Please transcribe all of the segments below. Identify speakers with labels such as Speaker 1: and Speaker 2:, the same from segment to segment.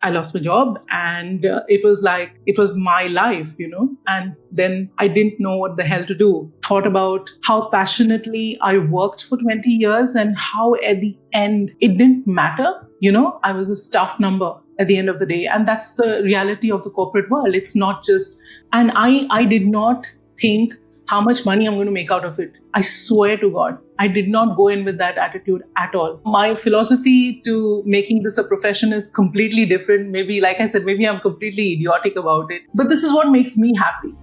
Speaker 1: I lost my job, and it was my life, and then I didn't know what the hell to do. Thought about how passionately I worked for 20 years and how at the end it didn't matter. I was a staff number at the end of the day. And that's the reality of the corporate world. It's not just, and I did not think how much money I'm going to make out of it. I swear to God, I did not go in with that attitude at all. My philosophy to making this a profession is completely different. Maybe, like I said, maybe I'm completely idiotic about it, but this is what makes me happy.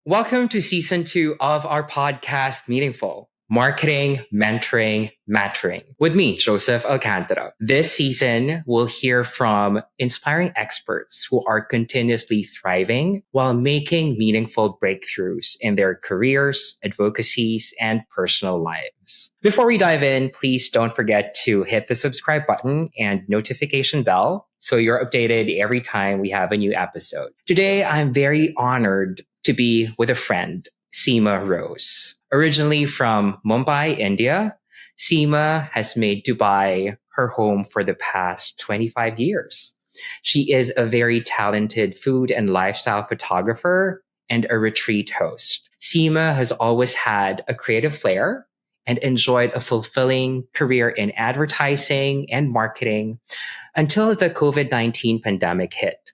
Speaker 2: Welcome to season 2 of our podcast, Meaningful, Marketing, Mentoring, Mattering, with me, Joseph Alcantara. This season, we'll hear from inspiring experts who are continuously thriving while making meaningful breakthroughs in their careers, advocacies, and personal lives. Before we dive in, please don't forget to hit the subscribe button and notification bell so you're updated every time we have a new episode. Today, I'm very honored to be with a friend, Seema Rose. Originally from Mumbai, India, Seema has made Dubai her home for the past 25 years. She is a very talented food and lifestyle photographer and a retreat host. Seema has always had a creative flair and enjoyed a fulfilling career in advertising and marketing until the COVID-19 pandemic hit.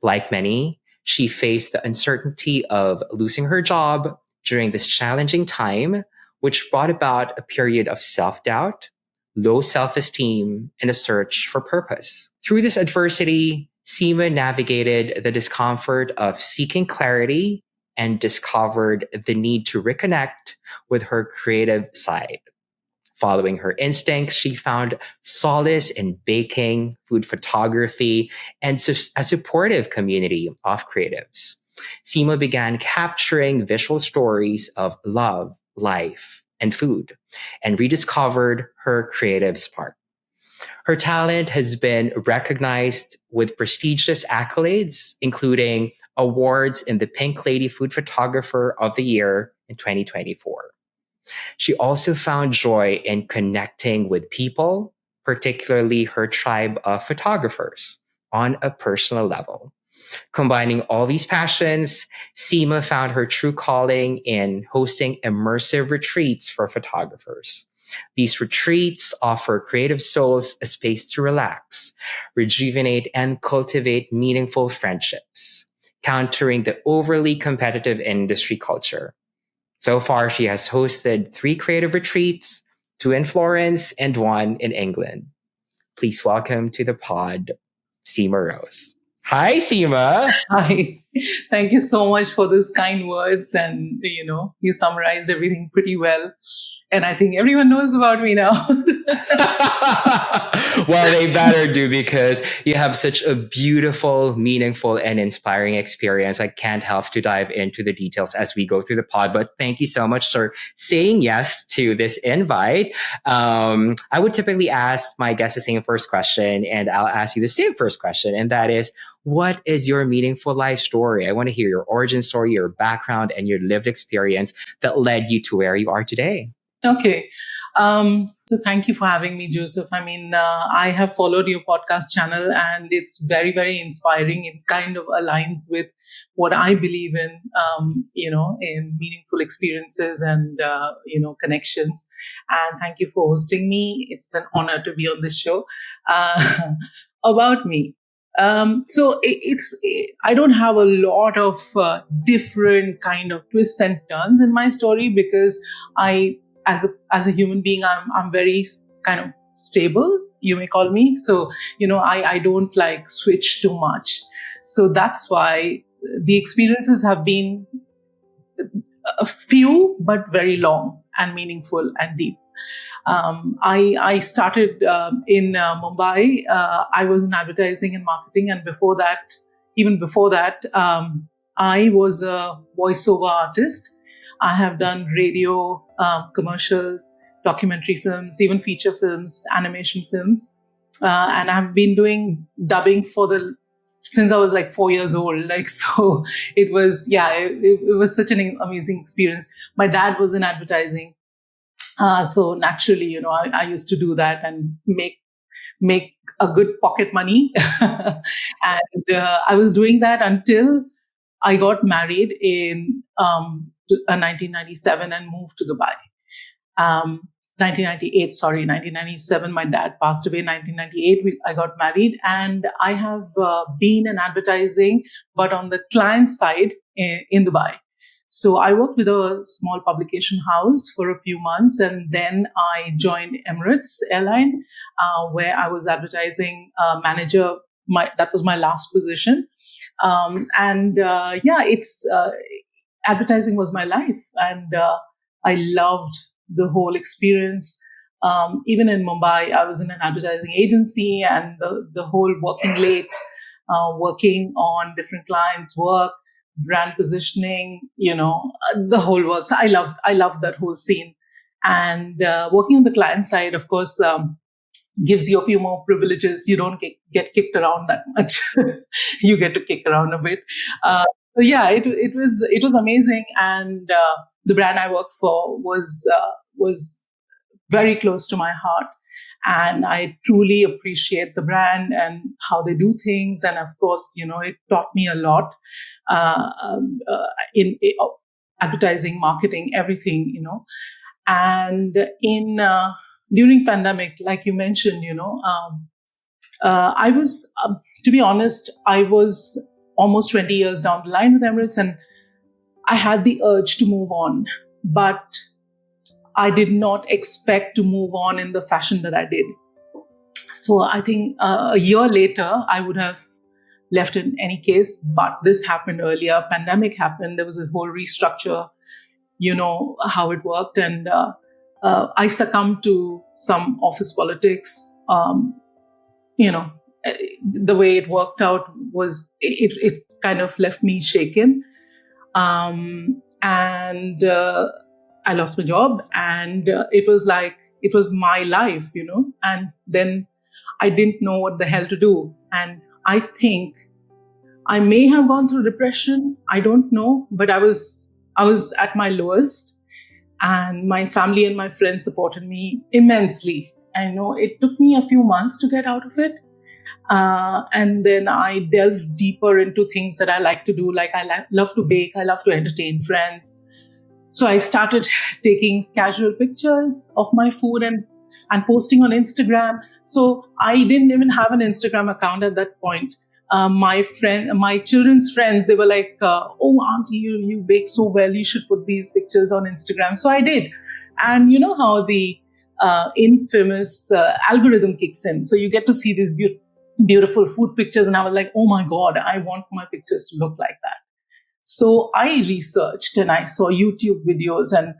Speaker 2: Like many, she faced the uncertainty of losing her job during this challenging time, which brought about a period of self-doubt, low self-esteem, and a search for purpose. Through this adversity, Seema navigated the discomfort of seeking clarity and discovered the need to reconnect with her creative side. Following her instincts, she found solace in baking, food photography, and a supportive community of creatives. Seema began capturing visual stories of love, life, and food, and rediscovered her creative spark. Her talent has been recognized with prestigious accolades, including awards in the Pink Lady Food Photographer of the Year in 2024. She also found joy in connecting with people, particularly her tribe of photographers, on a personal level. Combining all these passions, Seema found her true calling in hosting immersive retreats for photographers. These retreats offer creative souls a space to relax, rejuvenate, and cultivate meaningful friendships, countering the overly competitive industry culture. So far, she has hosted 3 creative retreats, 2 in Florence and 1 in England. Please welcome to the pod, Seema Rose. Hi, Seema.
Speaker 1: Hi. Thank you so much for those kind words. And, you summarized everything pretty well. And I think everyone knows about me now.
Speaker 2: Well, they better do, because you have such a beautiful, meaningful, and inspiring experience. I can't help to dive into the details as we go through the pod, but thank you so much for saying yes to this invite. I would typically ask my guests the same first question, and I'll ask you the same first question, and that is, what is your meaningful life story? I want to hear your origin story, your background, and your lived experience that led you to where you are today.
Speaker 1: Okay. So thank you for having me, Joseph. I have followed your podcast channel, and it's very, very inspiring. It kind of aligns with what I believe in, in meaningful experiences and, connections. And thank you for hosting me. It's an honor to be on this show. About me. I don't have a lot of different kind of twists and turns in my story, because as a human being, I'm very kind of stable, you may call me. So, I don't like switch too much. So that's why the experiences have been a few, but very long and meaningful and deep. I started in Mumbai. I was in advertising and marketing. And even before that, I was a voiceover artist. I have done radio, commercials, documentary films, even feature films, animation films. And I've been doing dubbing since I was like 4 years old. Like, so it was, yeah, it was such an amazing experience. My dad was in advertising. So naturally, I used to do that and make a good pocket money. And I was doing that until I got married in 1997 and moved to Dubai. um, 1998, sorry, 1997. My dad passed away in 1998. I got married, and I have been in advertising, but on the client side in Dubai. So I worked with a small publication house for a few months, and then I joined Emirates Airline, where I was advertising manager. That was my last position, and yeah, it's advertising was my life, and I loved the whole experience. Even in Mumbai, I was in an advertising agency, and the whole working late, working on different clients' work, brand positioning, the whole work. So I loved that whole scene. And working on the client side, of course, gives you a few more privileges. You don't get kicked around that much. You get to kick around a bit. So yeah, it was amazing, and the brand I worked for was very close to my heart, and I truly appreciate the brand and how they do things. And of course, it taught me a lot in advertising, marketing, everything. And in during pandemic, like you mentioned, I was, to be honest, I was almost 20 years down the line with Emirates, and I had the urge to move on, but I did not expect to move on in the fashion that I did. So I think a year later, I would have left in any case, but this happened earlier. Pandemic happened. There was a whole restructure, how it worked. And I succumbed to some office politics. The way it worked out was it kind of left me shaken. And I lost my job, and it was like, it was my life, and then I didn't know what the hell to do. And I think I may have gone through depression. I don't know, but I was at my lowest, and my family and my friends supported me immensely. I know it took me a few months to get out of it. And then I delved deeper into things that I like to do. Like I love to bake. I love to entertain friends. So I started taking casual pictures of my food and posting on Instagram. So I didn't even have an Instagram account at that point. My children's friends, they were like, "Oh, auntie, you bake so well. You should put these pictures on Instagram." So I did. And you know how the infamous algorithm kicks in. So you get to see these beautiful food pictures. And I was like, oh my God, I want my pictures to look like that. So I researched and I saw YouTube videos, and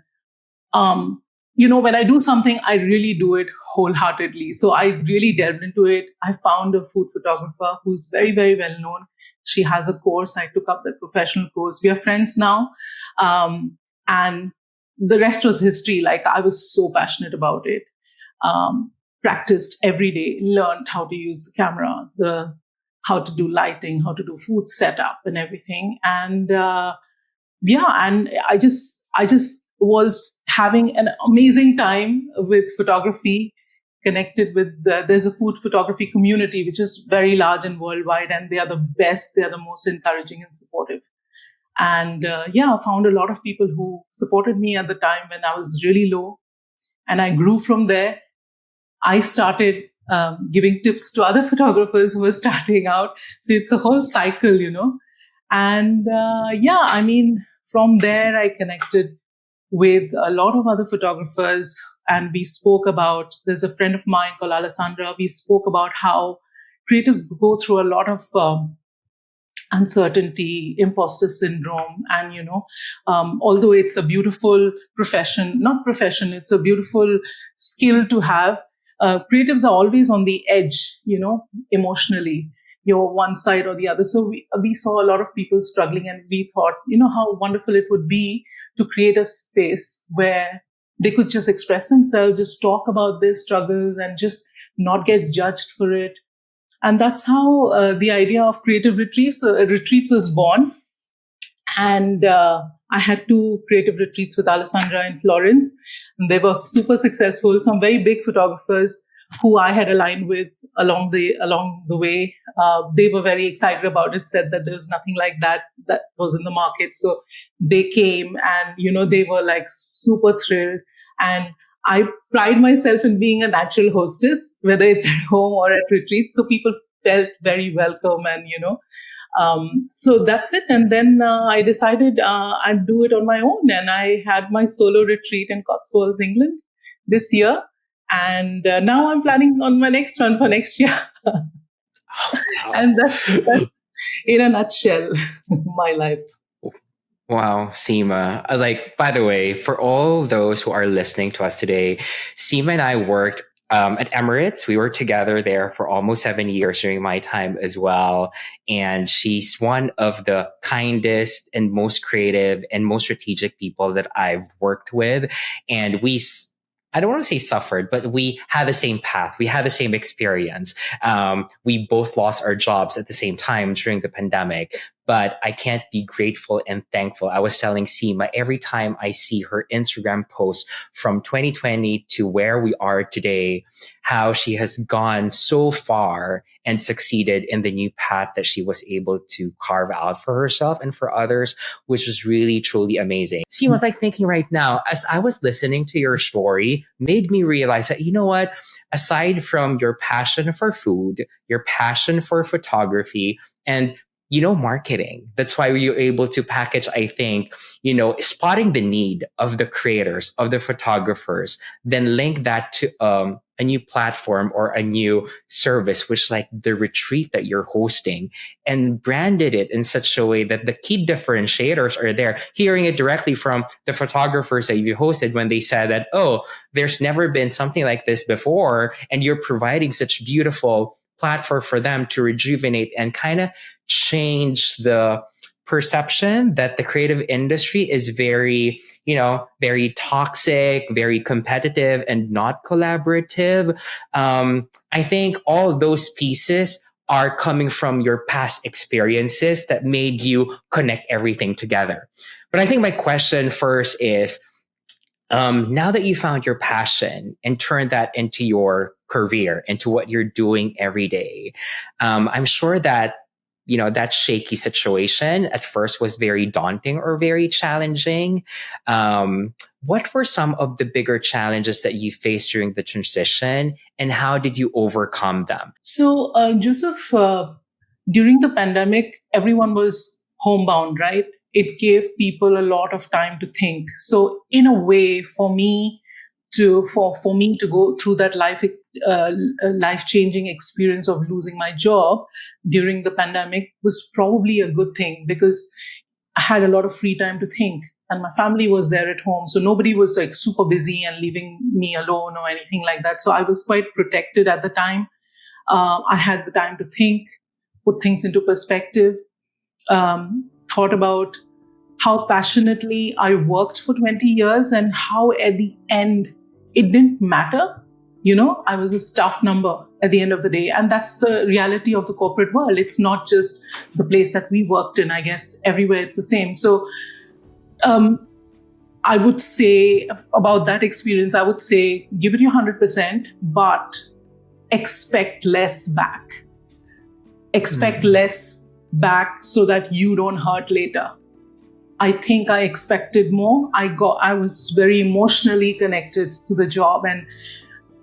Speaker 1: when I do something, I really do it wholeheartedly. So I really delved into it. I found a food photographer who's very, very well known. She has a course. I took up that professional course. We are friends now. And the rest was history. Like, I was so passionate about it. Practiced every day, learned how to use the camera, how to do lighting, how to do food setup and everything. And and I just was having an amazing time with photography, connected with there's a food photography community, which is very large and worldwide, and they are the best. They are the most encouraging and supportive. And I found a lot of people who supported me at the time when I was really low, and I grew from there. I started giving tips to other photographers who were starting out. So it's a whole cycle, And from there, I connected with a lot of other photographers, and we spoke about, there's a friend of mine called Alessandra. We spoke about how creatives go through a lot of uncertainty, imposter syndrome. And, although it's a beautiful profession, it's a beautiful skill to have. Creatives are always on the edge, emotionally. You're one side or the other. So we saw a lot of people struggling, and we thought, how wonderful it would be to create a space where they could just express themselves, just talk about their struggles, and just not get judged for it. And that's how the idea of creative retreats was born. And I had two creative retreats with Alessandra in Florence. And they were super successful. Some very big photographers who I had aligned with along the way. They were very excited about it, said that there's nothing like that was in the market. So they came and, they were like super thrilled. And I pride myself in being a natural hostess, whether it's at home or at retreats. So people felt very welcome and, so that's it. And then I decided I'd do it on my own. And I had my solo retreat in Cotswolds, England this year. And now I'm planning on my next one for next year. And that's in a nutshell, my life.
Speaker 2: Wow, Seema. I was like, by the way, for all those who are listening to us today, Seema and I worked at Emirates. We were together there for almost 7 years during my time as well. And she's one of the kindest and most creative and most strategic people that I've worked with. And I don't want to say suffered, but we had the same path. We had the same experience. We both lost our jobs at the same time during the pandemic, but I can't be grateful and thankful. I was telling Seema, every time I see her Instagram posts from 2020 to where we are today, how she has gone so far and succeeded in the new path that she was able to carve out for herself and for others, which was really, truly amazing. Seema, was like thinking right now, as I was listening to your story, made me realize that, you know what, aside from your passion for food, your passion for photography, and marketing. That's why you're able to package, I think, spotting the need of the creators, of the photographers, then link that to a new platform or a new service, which like the retreat that you're hosting, and branded it in such a way that the key differentiators are there. Hearing it directly from the photographers that you hosted when they said that, oh, there's never been something like this before, and you're providing such beautiful platform for them to rejuvenate and kind of change the perception that the creative industry is very, very toxic, very competitive, and not collaborative. I think all those pieces are coming from your past experiences that made you connect everything together. But I think my question first is, now that you found your passion and turned that into your career, into what you're doing every day, I'm sure that, that shaky situation at first was very daunting or very challenging. What were some of the bigger challenges that you faced during the transition, and how did you overcome them?
Speaker 1: So, Joseph, during the pandemic, everyone was homebound, right? It gave people a lot of time to think. So, in a way, for me to go through that life-changing experience of losing my job during the pandemic was probably a good thing, because I had a lot of free time to think, and my family was there at home. So nobody was like super busy and leaving me alone or anything like that. So I was quite protected at the time. I had the time to think, put things into perspective, thought about how passionately I worked for 20 years and how at the end it didn't matter. I was a staff number at the end of the day. And that's the reality of the corporate world. It's not just the place that we worked in. I guess everywhere it's the same. So I would say about that experience, I would say give it your 100%, but expect less back. Expect less back so that you don't hurt later. I think I expected more. I was very emotionally connected to the job, and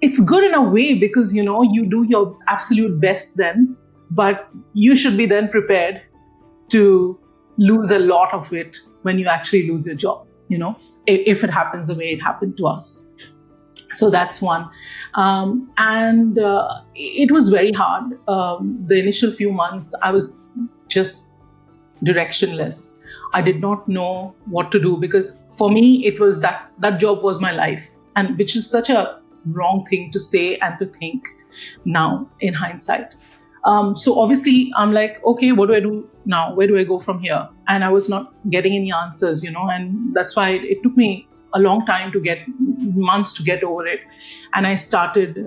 Speaker 1: it's good in a way because, you do your absolute best then, but you should be then prepared to lose a lot of it when you actually lose your job, if it happens the way it happened to us. So that's one. And it was very hard. The initial few months, I was just directionless. I did not know what to do, because for me, it was that job was my life, and which is such a wrong thing to say and to think now in hindsight. So obviously I'm like, okay, what do I do now? Where do I go from here? And I was not getting any answers, and that's why it took me a long time months to get over it. And I started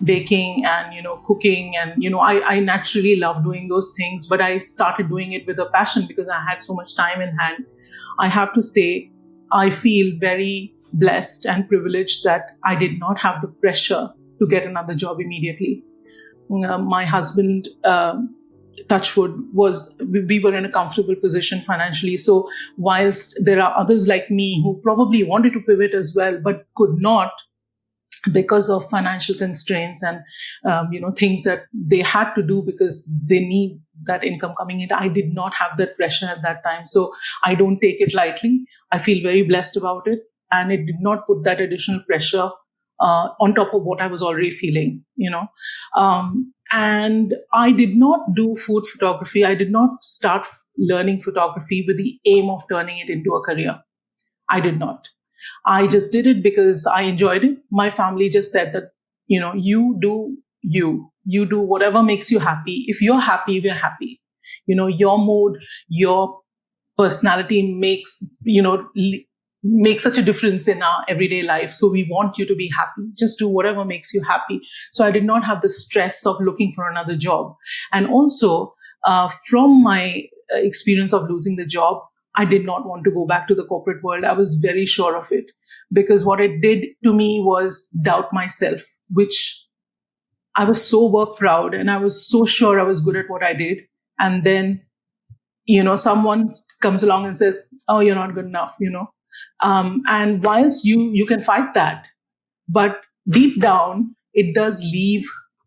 Speaker 1: baking and cooking, and I naturally love doing those things, but I started doing it with a passion because I had so much time in hand. I have to say, I feel very blessed and privileged that I did not have the pressure to get another job immediately. My husband, touchwood, we were in a comfortable position financially. So whilst there are others like me who probably wanted to pivot as well but could not because of financial constraints and things that they had to do because they need that income coming in, I did not have that pressure at that time. So I don't take it lightly. I feel very blessed about it, and it did not put that additional pressure on top of what I was already feeling. And I did not do food photography. I did not start learning photography with the aim of turning it into a career. I did not. I just did it because I enjoyed it. My family just said that, you do whatever makes you happy. If you're happy, we're happy. Your mood, your personality makes such a difference in our everyday life. So we want you to be happy. Just do whatever makes you happy. So I did not have the stress of looking for another job. And also, from my experience of losing the job, I did not want to go back to the corporate world. I was very sure of it, because what it did to me was doubt myself, which I was so work proud and I was so sure I was good at what I did. And then, someone comes along and says, "Oh, you're not good enough," and whilst you can fight that, but deep down, it does leave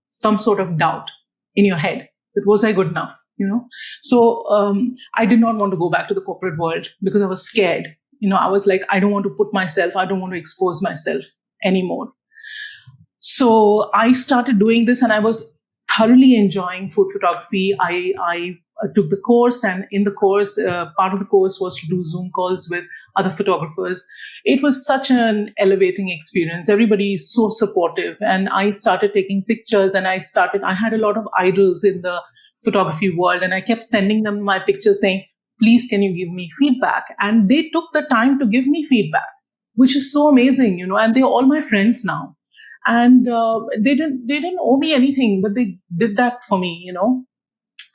Speaker 1: some sort of doubt in your head. That was I good enough? So I did not want to go back to the corporate world because I was scared. I was like, I don't want to put myself, I don't want to expose myself anymore. So I started doing this, and I was thoroughly enjoying food photography. I took the course, and in the course, part of the course was to do Zoom calls with other photographers. It was such an elevating experience. Everybody is so supportive, and I started taking pictures, and I had a lot of idols in the photography world, and I kept sending them my pictures saying, "Please, can you give me feedback?" And they took the time to give me feedback, which is so amazing, and they're all my friends now. And they didn't owe me anything, but they did that for me,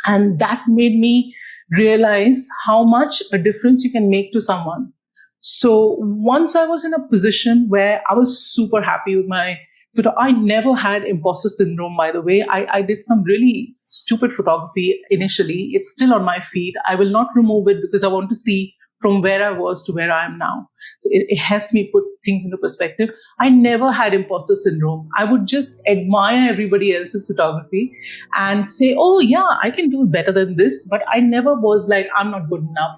Speaker 1: and that made me realize how much a difference you can make to someone. So once I was in a position where I was super happy with my photo, I never had imposter syndrome, by the way. I did some really stupid photography initially. It's still on my feed. I will not remove it because I want to see from where I was to where I am now. So it helps me put things into perspective. I never had imposter syndrome. I would just admire everybody else's photography and say, "Oh yeah, I can do better than this." But I never was like, "I'm not good enough."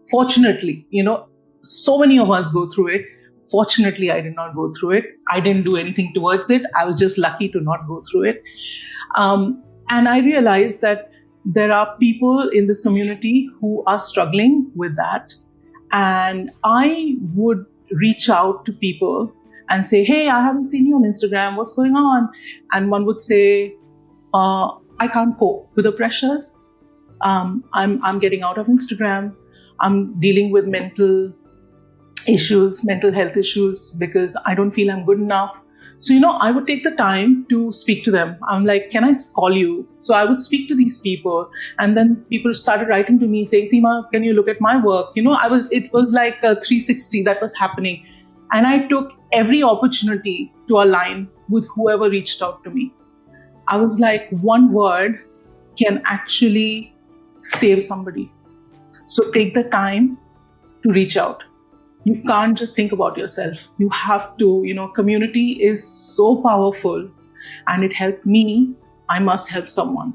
Speaker 1: Fortunately, so many of us go through it. Fortunately, I did not go through it. I didn't do anything towards it. I was just lucky to not go through it. And I realized that there are people in this community who are struggling with that. And I would reach out to people and say, "Hey, I haven't seen you on Instagram. What's going on?" And one would say, "I can't cope with the pressures. I'm getting out of Instagram. I'm dealing with mental health issues, because I don't feel I'm good enough." So, I would take the time to speak to them. I'm like, "Can I call you?" So I would speak to these people. And then people started writing to me saying, "Seema, can you look at my work?" It was like a 360 that was happening. And I took every opportunity to align with whoever reached out to me. I was like, one word can actually save somebody. So take the time to reach out. You can't just think about yourself. You have to, community is so powerful, and it helped me. I must help someone,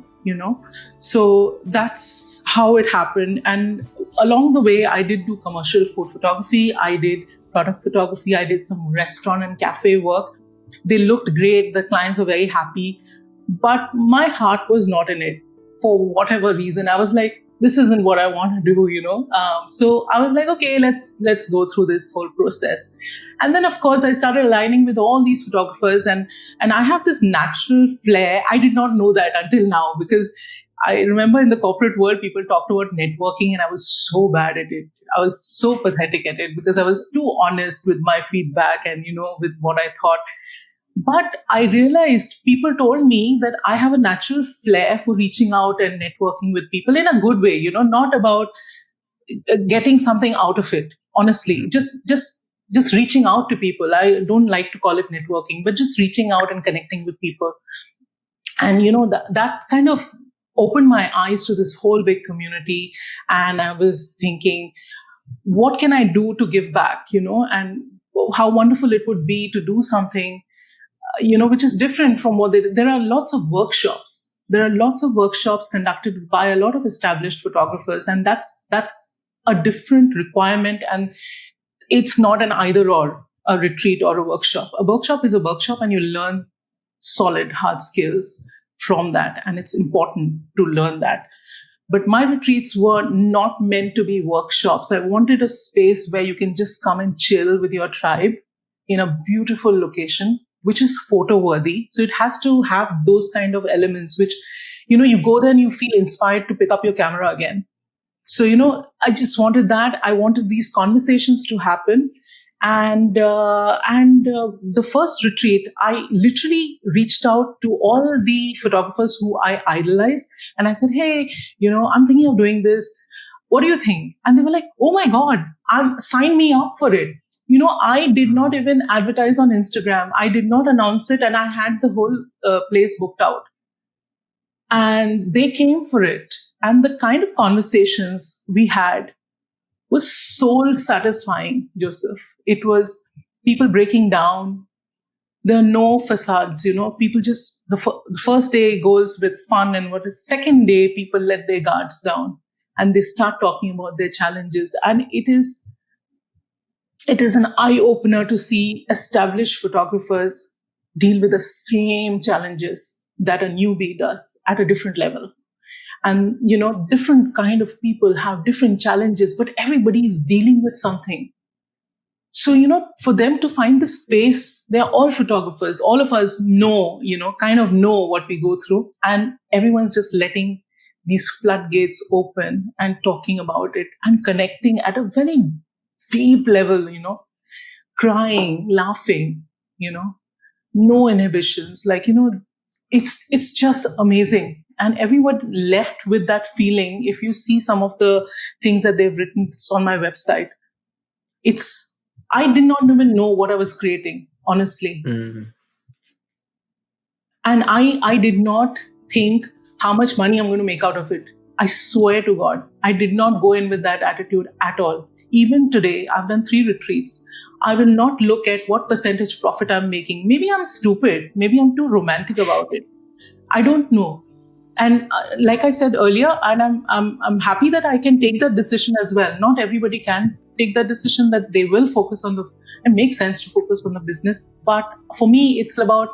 Speaker 1: So that's how it happened. And along the way, I did do commercial food photography. I did product photography. I did some restaurant and cafe work. They looked great. The clients were very happy, but my heart was not in it for whatever reason. I was like, this isn't what I want to do, So I was like, okay, let's go through this whole process. And then, of course, I started aligning with all these photographers, and I have this natural flair. I did not know that until now, because I remember in the corporate world, people talked about networking, and I was so bad at it. I was so pathetic at it because I was too honest with my feedback and, with what I thought. But I realized people told me that I have a natural flair for reaching out and networking with people in a good way, not about getting something out of it. Honestly, just reaching out to people. I don't like to call it networking, but just reaching out and connecting with people. And that kind of opened my eyes to this whole big community. And I was thinking, what can I do to give back? And how wonderful it would be to do something which is different from what they did. There are lots of workshops. There are lots of workshops conducted by a lot of established photographers, and that's a different requirement. And it's not an either or, a retreat or a workshop. A workshop is a workshop, and you learn solid hard skills from that, and it's important to learn that. But my retreats were not meant to be workshops. I wanted a space where you can just come and chill with your tribe in a beautiful location, which is photo worthy. So it has to have those kind of elements, which, you go there and you feel inspired to pick up your camera again. So, I just wanted that. I wanted these conversations to happen. And the first retreat, I literally reached out to all the photographers who I idolize. And I said, hey, I'm thinking of doing this. What do you think? And they were like, oh my God, sign me up for it. I did not even advertise on Instagram. I did not announce it. And I had the whole place booked out. And they came for it. And the kind of conversations we had was soul satisfying, Joseph. It was people breaking down. There are no facades, people just, the first day goes with fun, and what the second day, people let their guards down and they start talking about their challenges. And it is an eye opener to see established photographers deal with the same challenges that a newbie does at a different level. And, different kind of people have different challenges, but everybody is dealing with something. So, for them to find the space, they're all photographers. All of us know, kind of know what we go through. And everyone's just letting these floodgates open and talking about it and connecting at a very deep level, crying, laughing, no inhibitions. It's just amazing. And everyone left with that feeling. If you see some of the things that they've written on my website, I did not even know what I was creating, honestly. Mm-hmm. And I did not think how much money I'm going to make out of it. I swear to God, I did not go in with that attitude at all. Even today, I've done 3 retreats. I will not look at what percentage profit I'm making. Maybe I'm stupid. Maybe I'm too romantic about it. I don't know. And like I said earlier, and I'm happy that I can take that decision as well. Not everybody can take that decision that they will focus on it makes sense to focus on the business. But for me, it's about,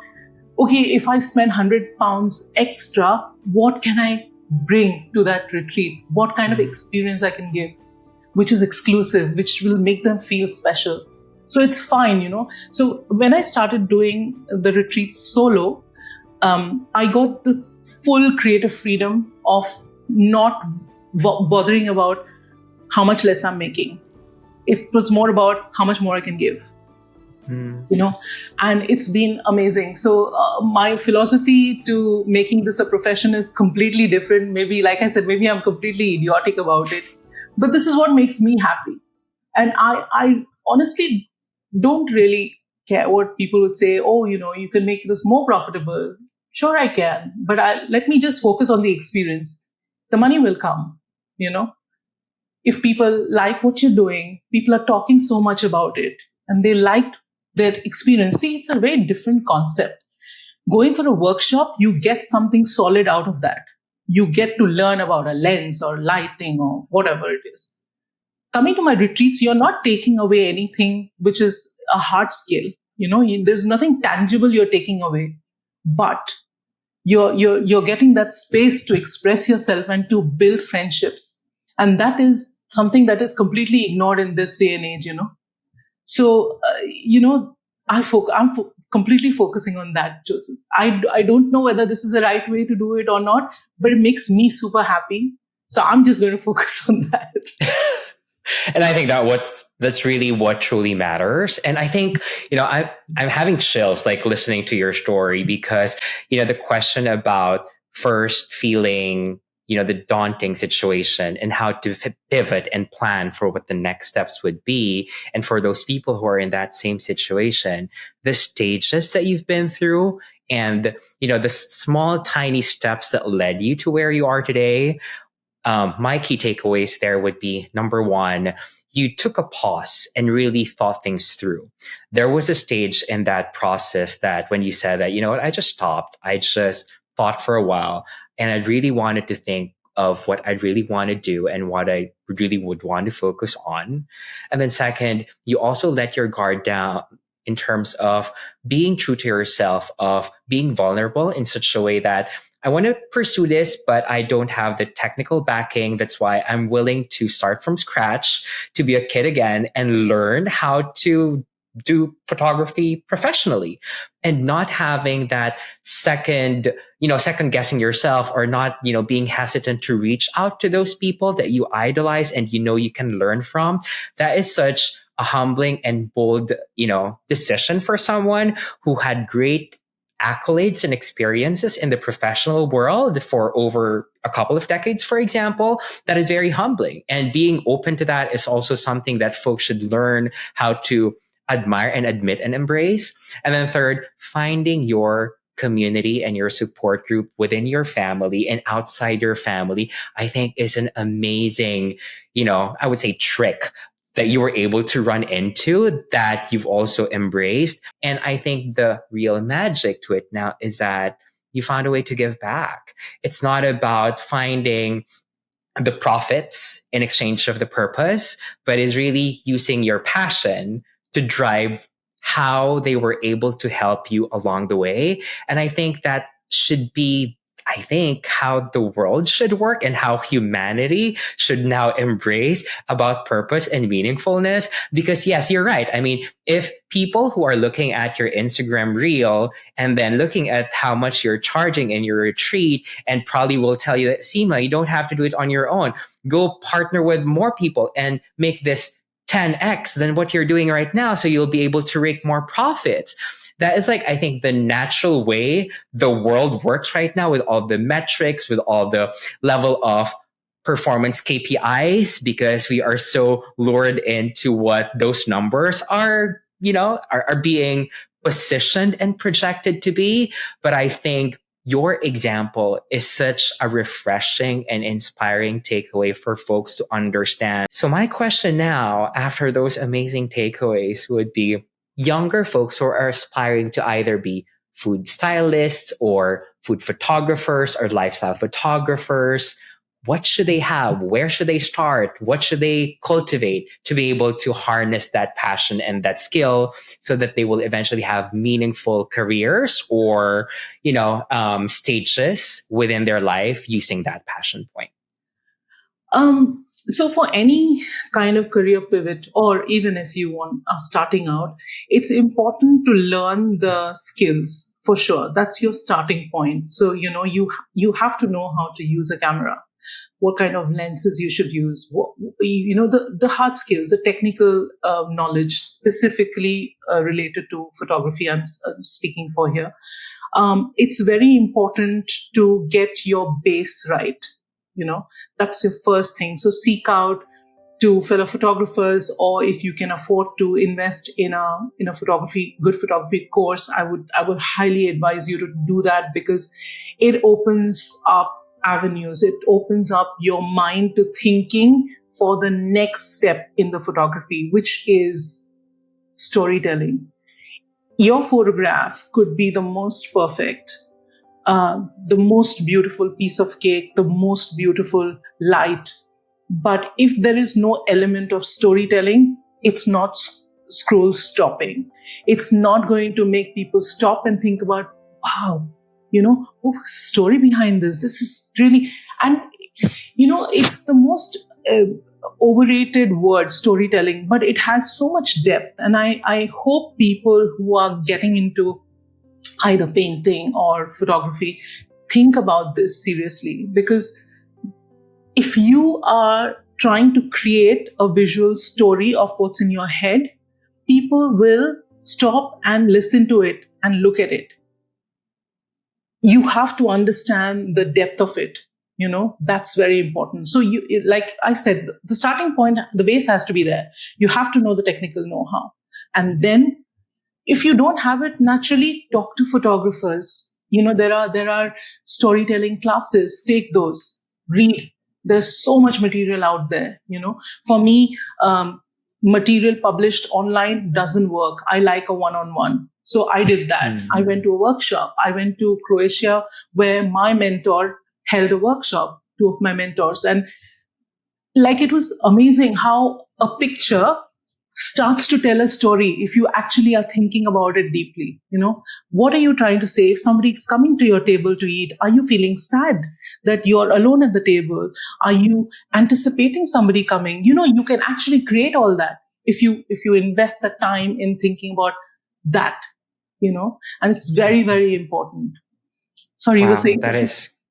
Speaker 1: okay, if I spend £100 extra, what can I bring to that retreat? What kind of experience I can give, which is exclusive, which will make them feel special. So it's fine, So when I started doing the retreats solo, I got the full creative freedom of not bothering about how much less I'm making. It was more about how much more I can give, and it's been amazing. So my philosophy to making this a profession is completely different. Maybe, like I said, maybe I'm completely idiotic about it, but this is what makes me happy. And I honestly don't really care what people would say. Oh, you can make this more profitable. Sure, I can, but let me just focus on the experience. The money will come, If people like what you're doing, people are talking so much about it, and they liked their experience. See, it's a very different concept. Going for a workshop, you get something solid out of that. You get to learn about a lens or lighting or whatever it is. Coming to my retreats, you're not taking away anything which is a hard skill. There's nothing tangible you're taking away, but you're getting that space to express yourself and to build friendships. And that is something that is completely ignored in this day and age, So, I'm completely focusing on that, Joseph. I don't know whether this is the right way to do it or not, but it makes me super happy. So I'm just going to focus on that.
Speaker 2: And I think that's really what truly matters. And I think, I'm having chills like listening to your story because, the question about first feeling, the daunting situation and how to pivot and plan for what the next steps would be. And for those people who are in that same situation, the stages that you've been through and, the small, tiny steps that led you to where you are today. My key takeaways there would be number one, you took a pause and really thought things through. There was a stage in that process that when you said that, I just stopped. I just thought for a while and I really wanted to think of what I really want to do and what I really would want to focus on. And then second, you also let your guard down in terms of being true to yourself, of being vulnerable in such a way that I want to pursue this, but I don't have the technical backing. That's why I'm willing to start from scratch, to be a kid again and learn how to do photography professionally and not having that second guessing yourself or not, being hesitant to reach out to those people that you idolize and you can learn from. That is such a humbling and bold, decision for someone who had great accolades and experiences in the professional world for over a couple of decades, for example. That is very humbling. And being open to that is also something that folks should learn how to admire and admit and embrace. And then third, finding your community and your support group within your family and outside your family, I think is an amazing, I would say trick that you were able to run into that you've also embraced. And I think the real magic to it now is that you found a way to give back. It's not about finding the profits in exchange of the purpose, but is really using your passion to drive how they were able to help you along the way. And I think that should be how the world should work and how humanity should now embrace about purpose and meaningfulness. Because yes, you're right. I mean, if people who are looking at your Instagram reel and then looking at how much you're charging in your retreat and probably will tell you that, Seema, you don't have to do it on your own. Go partner with more people and make this 10x than what you're doing right now. So you'll be able to rake more profits. That is I think the natural way the world works right now with all the metrics, with all the level of performance KPIs, because we are so lured into what those numbers are, are being positioned and projected to be. But I think your example is such a refreshing and inspiring takeaway for folks to understand. So my question now, after those amazing takeaways, would be, younger folks who are aspiring to either be food stylists or food photographers or lifestyle photographers, what should they have? Where should they start? What should they cultivate to be able to harness that passion and that skill so that they will eventually have meaningful careers or, stages within their life using that passion point?
Speaker 1: So for any kind of career pivot, or even if you are starting out, it's important to learn the skills for sure. That's your starting point. So, you have to know how to use a camera, what kind of lenses you should use, the hard skills, the technical knowledge specifically related to photography. I'm speaking for here. It's very important to get your base right. That's your first thing. So seek out to fellow photographers, or if you can afford to invest in a good photography course, I would highly advise you to do that, because it opens up avenues. It opens up your mind to thinking for the next step in the photography, which is storytelling. Your photograph could be the most perfect, the most beautiful piece of cake, the most beautiful light. But if there is no element of storytelling, it's not scroll stopping. It's not going to make people stop and think about, wow, what's the story behind this? This is really, and it's the most overrated word, storytelling, but it has so much depth. And I hope people who are getting into either painting or photography think about this seriously, because if you are trying to create a visual story of what's in your head, people will stop and listen to it and look at it. You have to understand the depth of it. That's very important. So like I said, the starting point, the base has to be there. You have to know the technical know-how. And then if you don't have it, naturally talk to photographers. There are storytelling classes. Take those, read. There's so much material out there. For me, material published online doesn't work. I like a one-on-one. So I did that. I went to a workshop. I went to Croatia where my mentor held a workshop, two of my mentors. And like, it was amazing how a picture starts to tell a story if you actually are thinking about it deeply. What are you trying to say? If somebody's coming to your table to eat, are you feeling sad that you're alone at the table? Are you anticipating somebody coming? You can actually create all that if you invest the time in thinking about that, and it's very, very important. Sorry, you were saying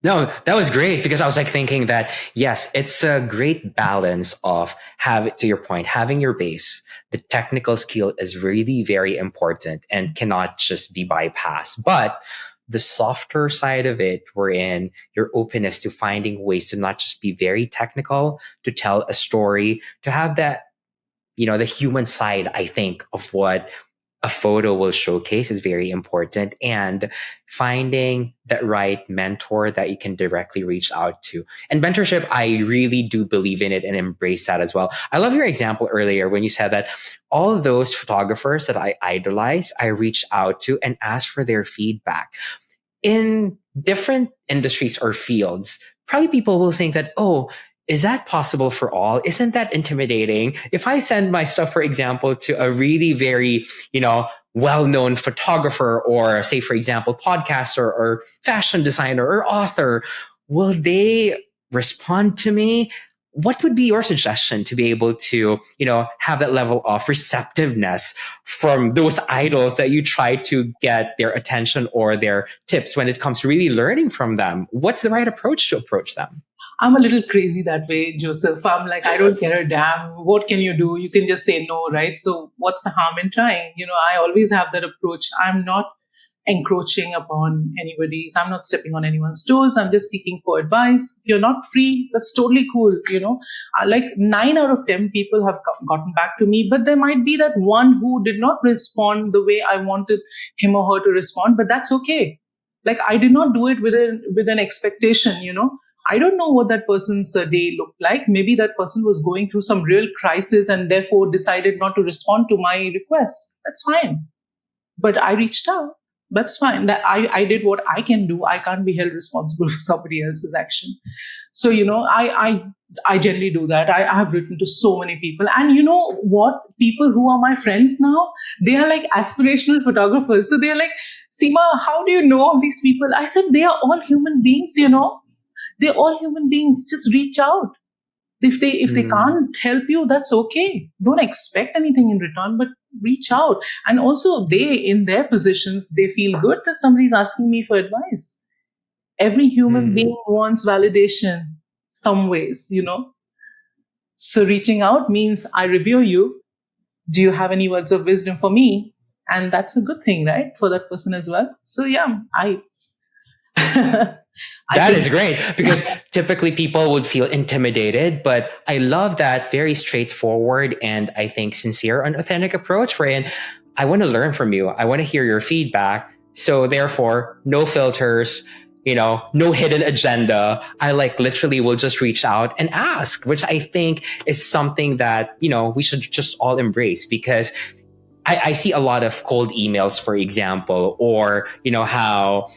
Speaker 2: No, that was great, because I was like thinking that, yes, it's a great balance of to your point, having your base. The technical skill is really very important and cannot just be bypassed. But the softer side of it, wherein your openness to finding ways to not just be very technical, to tell a story, to have that, the human side, I think, of what a photo will showcase is very important, and finding that right mentor that you can directly reach out to. And mentorship, I really do believe in it and embrace that as well. I love your example earlier when you said that all of those photographers that I idolize, I reach out to and ask for their feedback. In different industries or fields, probably people will think that, oh, is that possible for all? Isn't that intimidating? If I send my stuff, for example, to a really very, well-known photographer, or say, for example, podcaster or fashion designer or author, will they respond to me? What would be your suggestion to be able to, have that level of receptiveness from those idols that you try to get their attention or their tips when it comes to really learning from them? What's the right approach to approach them?
Speaker 1: I'm a little crazy that way, Joseph. I'm like, I don't care a damn. What can you do? You can just say no, right? So what's the harm in trying? I always have that approach. I'm not encroaching upon anybody's. I'm not stepping on anyone's toes. I'm just seeking for advice. If you're not free, that's totally cool. Like 9 out of 10 people have gotten back to me, but there might be that one who did not respond the way I wanted him or her to respond, but that's okay. Like, I did not do it with an expectation, I don't know what that person's day looked like. Maybe that person was going through some real crisis and therefore decided not to respond to my request. That's fine. But I reached out. That's fine. That I did what I can do. I can't be held responsible for somebody else's action. So, I generally do that. I have written to so many people. And you know what? People who are my friends now, they are like aspirational photographers. So they're like, Seema, how do you know all these people? I said, they are all human beings, They're all human beings. Just reach out. If they can't help you, that's okay. Don't expect anything in return, but reach out. And also, they, in their positions, they feel good that somebody's asking me for advice. Every human being wants validation some ways, So reaching out means I review you. Do you have any words of wisdom for me? And that's a good thing, right? For that person as well. So yeah,
Speaker 2: That is great, because typically people would feel intimidated, but I love that very straightforward and I think sincere and authentic approach, wherein I want to learn from you. I want to hear your feedback. So therefore, no filters, no hidden agenda. I literally will just reach out and ask, which I think is something that, we should just all embrace, because I see a lot of cold emails, for example, or, how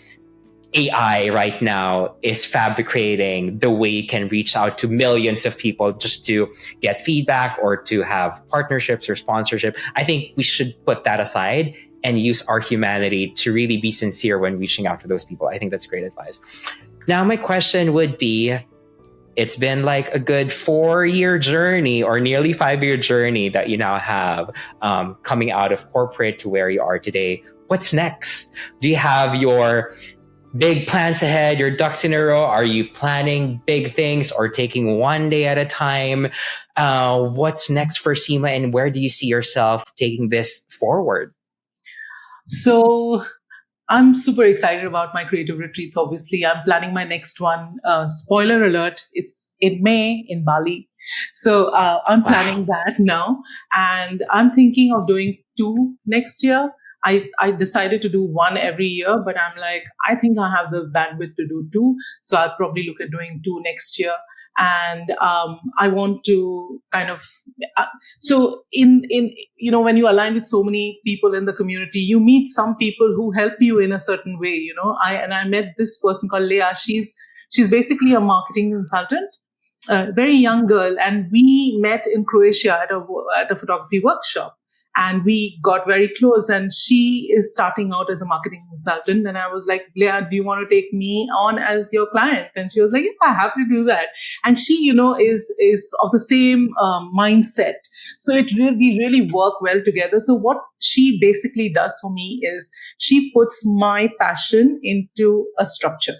Speaker 2: AI right now is fabricating the way it can reach out to millions of people just to get feedback or to have partnerships or sponsorship. I think we should put that aside and use our humanity to really be sincere when reaching out to those people. I think that's great advice. Now, my question would be, it's been like a good 4-year journey or nearly 5-year journey that you now have, coming out of corporate to where you are today. What's next? Do you have your big plans ahead, your ducks in a row? Are you planning big things or taking one day at a time? What's next for Seema, and where do you see yourself taking this forward?
Speaker 1: So I'm super excited about my creative retreats. Obviously, I'm planning my next one. Spoiler alert, it's in May in Bali. So I'm
Speaker 2: Wow.
Speaker 1: planning that now. And I'm thinking of doing two next year. I decided to do one every year, but I'm like, I think I have the bandwidth to do two. So I'll probably look at doing two next year. And I want to kind of so in when you align with so many people in the community, you meet some people who help you in a certain way. I met this person called Leah. She's basically a marketing consultant, a very young girl, and we met in Croatia at a photography workshop, and we got very close. And she is starting out as a marketing consultant, and I was like, Leah, do you want to take me on as your client? And she was like, yeah, I have to do that. And she, is of the same mindset. So we really work well together. So what she basically does for me is she puts my passion into a structure.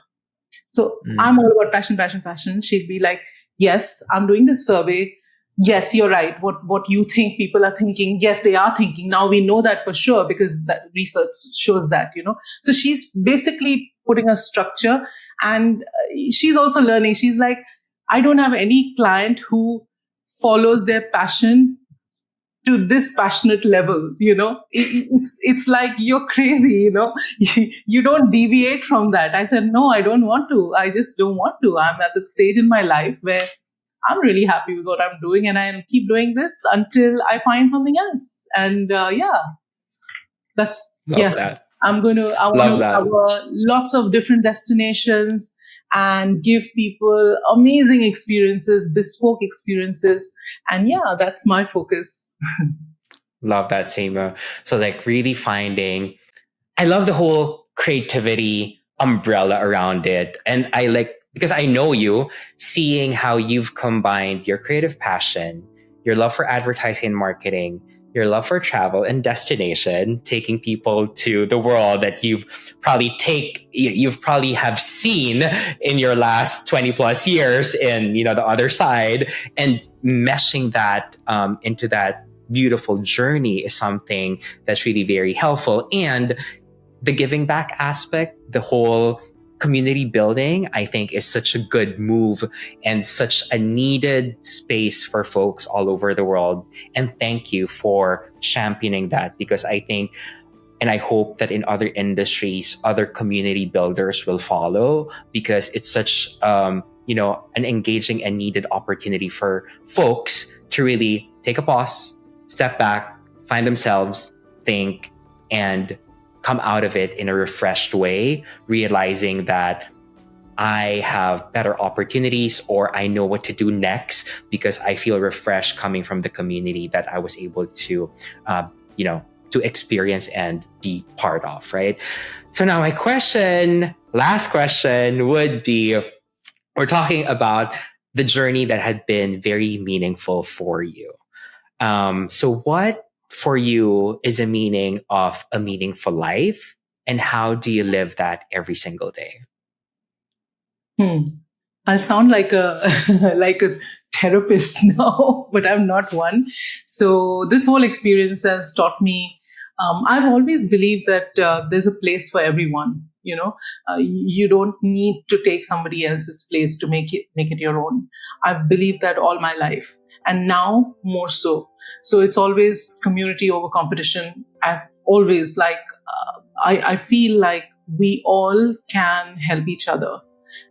Speaker 1: So I'm all about passion, passion, passion. She'd be like, yes, I'm doing this survey. Yes, you're right. What you think people are thinking, yes, they are thinking. Now we know that for sure because that research shows that. So she's basically putting a structure, and she's also learning. She's like, I don't have any client who follows their passion to this passionate level. It's like you're crazy. You don't deviate from that. I said, no, I don't want to. I just don't want to. I'm at that stage in my life where I'm really happy with what I'm doing, and I'll keep doing this until I find something else. And yeah, that's
Speaker 2: Love
Speaker 1: yeah.
Speaker 2: that.
Speaker 1: I want
Speaker 2: Love
Speaker 1: to
Speaker 2: that.
Speaker 1: cover lots of different destinations and give people amazing experiences, bespoke experiences. And yeah, that's my focus.
Speaker 2: Love that, Seema. So like really finding, I love the whole creativity umbrella around it. And I like, because I know you, seeing how you've combined your creative passion, your love for advertising and marketing, your love for travel and destination, taking people to the world that you've probably have seen in your last 20 plus years in, the other side, and meshing that into that beautiful journey is something that's really very helpful. And the giving back aspect, the whole community building, I think is such a good move and such a needed space for folks all over the world. And thank you for championing that, because I think and I hope that in other industries, other community builders will follow, because it's such an engaging and needed opportunity for folks to really take a pause, step back, find themselves, think, and come out of it in a refreshed way, realizing that I have better opportunities or I know what to do next because I feel refreshed coming from the community that I was able to, to experience and be part of, right? So now my last question would be, we're talking about the journey that had been very meaningful for you. So what for you is a meaning of a meaningful life, and how do you live that every single day?
Speaker 1: Hmm. I'll sound like a like a therapist now, but I'm not one. So this whole experience has taught me. I've always believed that there's a place for everyone. You don't need to take somebody else's place to make it your own. I've believed that all my life, and now more so. So it's always community over competition. I always I feel like we all can help each other,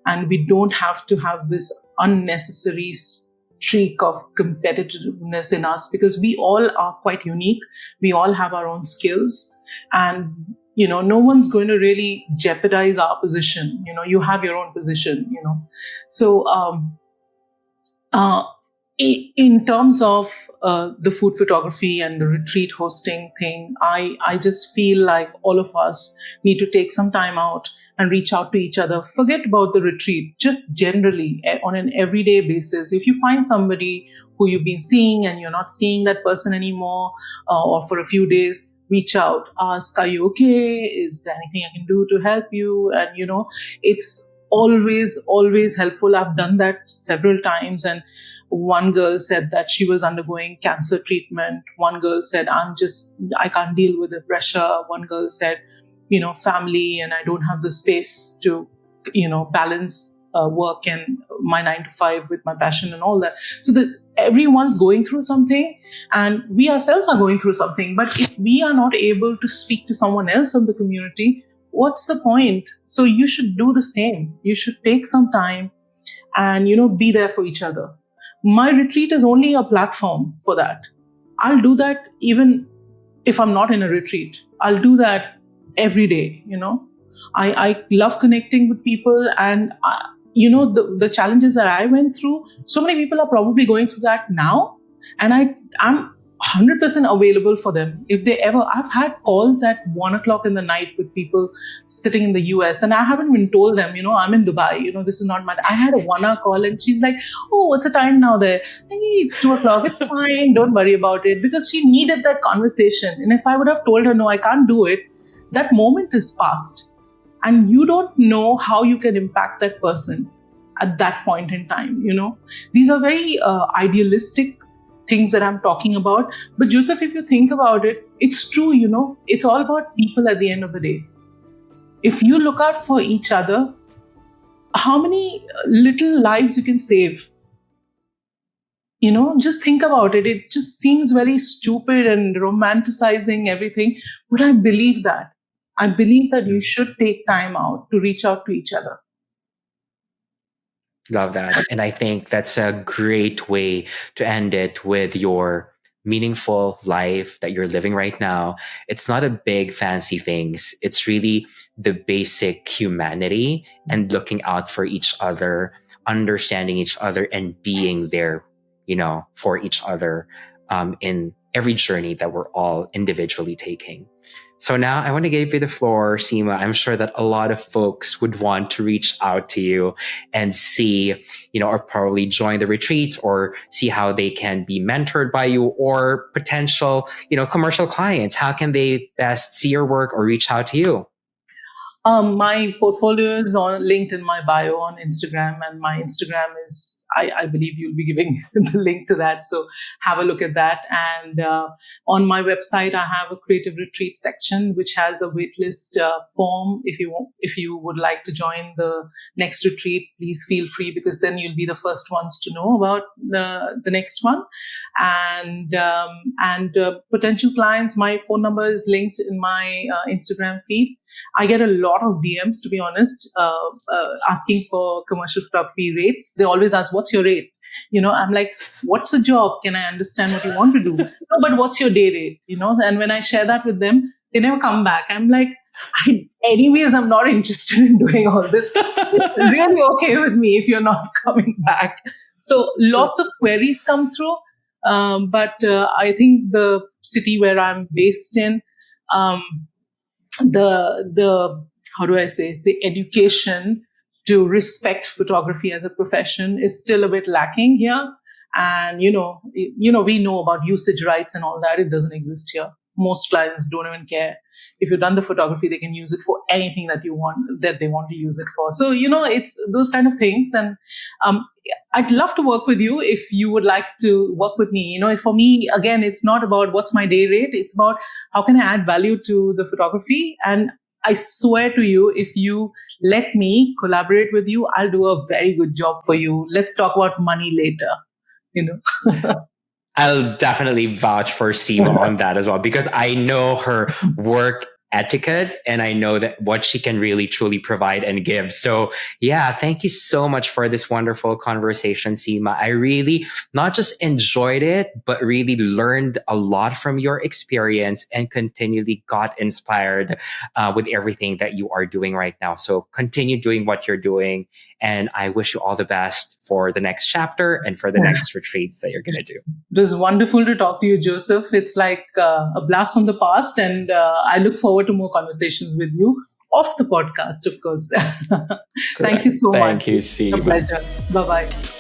Speaker 1: and we don't have to have this unnecessary streak of competitiveness in us, because we all are quite unique. We all have our own skills, and no one's going to really jeopardize our position. You have your own position. So uh, in terms of the food photography and the retreat hosting thing, I just feel like all of us need to take some time out and reach out to each other. Forget about the retreat, just generally on an everyday basis. If you find somebody who you've been seeing and you're not seeing that person anymore, or for a few days, reach out, ask, are you okay? Is there anything I can do to help you? And, it's always helpful. I've done that several times. And one girl said that she was undergoing cancer treatment. One girl said, I can't deal with the pressure. One girl said, family, and I don't have the space to, balance work and my 9 to 5 with my passion and all that. So that everyone's going through something, and we ourselves are going through something. But if we are not able to speak to someone else in the community, what's the point? So you should do the same. You should take some time and, be there for each other. My retreat is only a platform for that. I'll do that even if I'm not in a retreat. I'll do that every day. I love connecting with people, and the challenges that I went through, so many people are probably going through that now, and I'm 100% available for them. If they ever, I've had calls at 1 o'clock in the night with people sitting in the US, and I haven't even told them, I'm in Dubai, this is not my, I had a 1 hour call, and she's like, oh, what's the time now there? Hey, it's 2 o'clock. It's fine. Don't worry about it. Because she needed that conversation. And if I would have told her, no, I can't do it, that moment is past. And you don't know how you can impact that person at that point in time. These are very idealistic things that I'm talking about. But Joseph, if you think about it, it's true, it's all about people at the end of the day. If you look out for each other, how many little lives you can save? Just think about it. It just seems very stupid and romanticizing everything. But I believe that. I believe that you should take time out to reach out to each other.
Speaker 2: Love that. And I think that's a great way to end it with your meaningful life that you're living right now. It's not a big fancy things. It's really the basic humanity and looking out for each other, understanding each other, and being there, for each other in every journey that we're all individually taking. So now I want to give you the floor, Seema. I'm sure that a lot of folks would want to reach out to you and see, or probably join the retreats or see how they can be mentored by you, or potential, commercial clients. How can they best see your work or reach out to you?
Speaker 1: My portfolio is linked in my bio on Instagram, and my Instagram is, I believe you'll be giving the link to that. So have a look at that. And on my website, I have a creative retreat section, which has a waitlist form. If you would like to join the next retreat, please feel free, because then you'll be the first ones to know about the next one. And potential clients, my phone number is linked in my Instagram feed. I get a lot of DMs, to be honest, asking for commercial photography rates. They always ask, what's your rate? I'm like, what's the job? Can I understand what you want to do? No, but what's your day rate? And when I share that with them, they never come back. I'm like, anyways, I'm not interested in doing all this. It's really okay with me if you're not coming back. So lots of queries come through. But I think the city where I'm based in, the how do I say, the education to respect photography as a profession is still a bit lacking here. And we know about usage rights and all that. It doesn't exist here. Most clients don't even care. If you've done the photography, they can use it for anything that they want to use it for. So, it's those kind of things. And I'd love to work with you if you would like to work with me. For me, again, it's not about what's my day rate. It's about how can I add value to the photography. And I swear to you, if you let me collaborate with you, I'll do a very good job for you. Let's talk about money later.
Speaker 2: I'll definitely vouch for Seema on that as well, because I know her work etiquette and I know that what she can really truly provide and give. So yeah, thank you so much for this wonderful conversation, Seema. I really not just enjoyed it, but really learned a lot from your experience and continually got inspired with everything that you are doing right now. So continue doing what you're doing. And I wish you all the best for the next chapter and for the next retreats that you're going to do.
Speaker 1: It was wonderful to talk to you, Joseph. It's like a blast from the past. And I look forward to more conversations with you off the podcast, of course. Thank you so much.
Speaker 2: Thank you, Seema.
Speaker 1: It's a pleasure. Bye-bye.